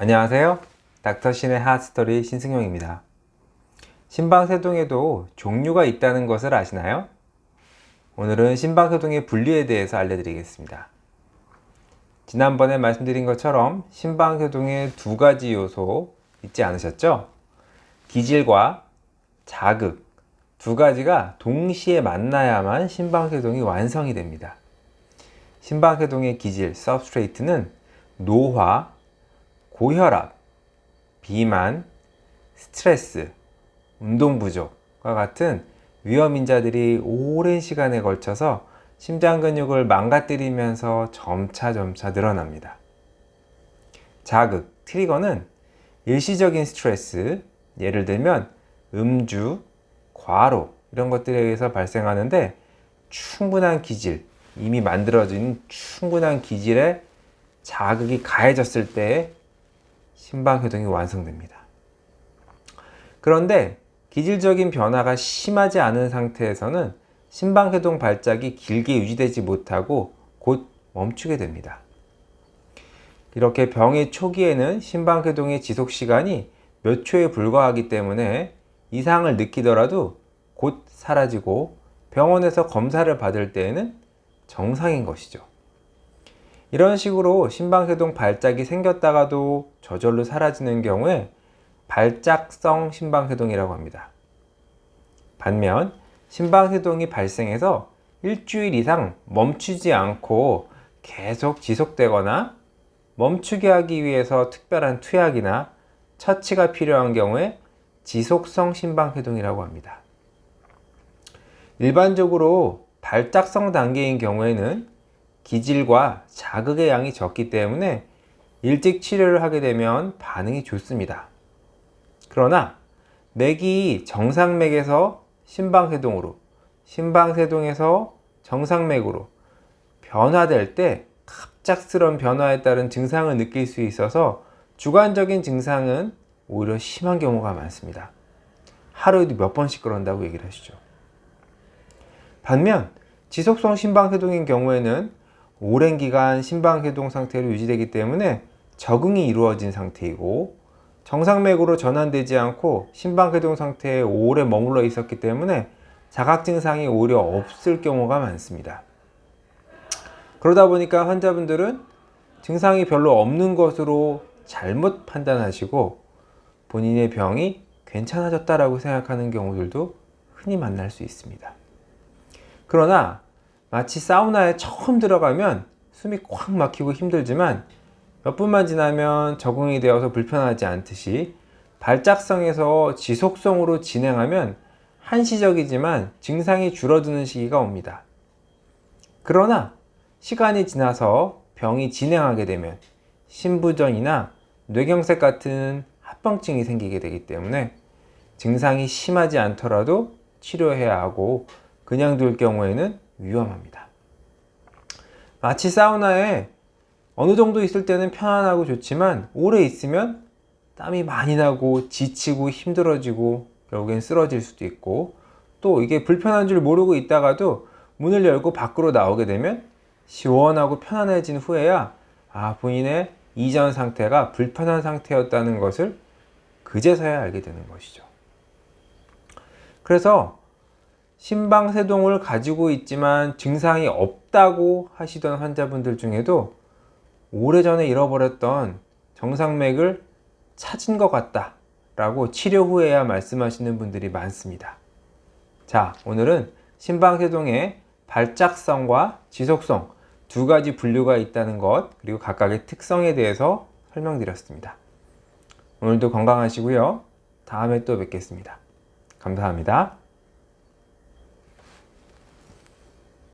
안녕하세요. 닥터신의 핫스토리 신승용입니다. 심방세동에도 종류가 있다는 것을 아시나요? 오늘은 심방세동의 분류에 대해서 알려드리겠습니다. 지난번에 말씀드린 것처럼 심방세동에 두 가지 요소 잊지 않으셨죠? 기질과 자극 두 가지가 동시에 만나야만 심방세동이 완성이 됩니다. 심방세동의 기질, substrate는 노화, 고혈압, 비만, 스트레스, 운동 부족과 같은 위험인자들이 오랜 시간에 걸쳐서 심장 근육을 망가뜨리면서 점차 늘어납니다. 자극, 트리거는 일시적인 스트레스, 예를 들면 음주, 과로 이런 것들에 의해서 발생하는데 충분한 기질, 이미 만들어진 충분한 기질에 자극이 가해졌을 때 심방세동이 완성됩니다. 그런데 기질적인 변화가 심하지 않은 상태에서는 심방세동 발작이 길게 유지되지 못하고 곧 멈추게 됩니다. 이렇게 병의 초기에는 심방세동의 지속 시간이 몇 초에 불과하기 때문에 이상을 느끼더라도 곧 사라지고 병원에서 검사를 받을 때에는 정상인 것이죠. 이런 식으로 심방세동 발작이 생겼다가도 저절로 사라지는 경우에 발작성 심방세동이라고 합니다. 반면 심방세동이 발생해서 일주일 이상 멈추지 않고 계속 지속되거나 멈추게 하기 위해서 특별한 투약이나 처치가 필요한 경우에 지속성 심방세동이라고 합니다. 일반적으로 발작성 단계인 경우에는 기질과 자극의 양이 적기 때문에 일찍 치료를 하게 되면 반응이 좋습니다. 그러나 맥이 정상맥에서 심방세동으로, 심방세동에서 정상맥으로 변화될 때 갑작스러운 변화에 따른 증상을 느낄 수 있어서 주관적인 증상은 오히려 심한 경우가 많습니다. 하루에도 몇 번씩 그런다고 얘기를 하시죠. 반면 지속성 심방세동인 경우에는 오랜 기간 심방세동 상태로 유지되기 때문에 적응이 이루어진 상태이고 정상맥으로 전환되지 않고 심방세동 상태에 오래 머물러 있었기 때문에 자각 증상이 오히려 없을 경우가 많습니다. 그러다 보니까 환자분들은 증상이 별로 없는 것으로 잘못 판단하시고 본인의 병이 괜찮아졌다라고 생각하는 경우들도 흔히 만날 수 있습니다. 그러나 마치 사우나에 처음 들어가면 숨이 꽉 막히고 힘들지만 몇 분만 지나면 적응이 되어서 불편하지 않듯이 발작성에서 지속성으로 진행하면 한시적이지만 증상이 줄어드는 시기가 옵니다. 그러나 시간이 지나서 병이 진행하게 되면 심부전이나 뇌경색 같은 합병증이 생기게 되기 때문에 증상이 심하지 않더라도 치료해야 하고 그냥 둘 경우에는 위험합니다. 마치 사우나에 어느 정도 있을 때는 편안하고 좋지만 오래 있으면 땀이 많이 나고 지치고 힘들어지고 결국엔 쓰러질 수도 있고 또 이게 불편한 줄 모르고 있다가도 문을 열고 밖으로 나오게 되면 시원하고 편안해진 후에야 본인의 이전 상태가 불편한 상태였다는 것을 그제서야 알게 되는 것이죠. 그래서 심방세동을 가지고 있지만 증상이 없다고 하시던 환자분들 중에도 오래전에 잃어버렸던 정상맥을 찾은 것 같다 라고 치료 후에야 말씀하시는 분들이 많습니다. 자, 오늘은 심방세동의 발작성과 지속성 두 가지 분류가 있다는 것 그리고 각각의 특성에 대해서 설명드렸습니다. 오늘도 건강하시고요. 다음에 또 뵙겠습니다. 감사합니다.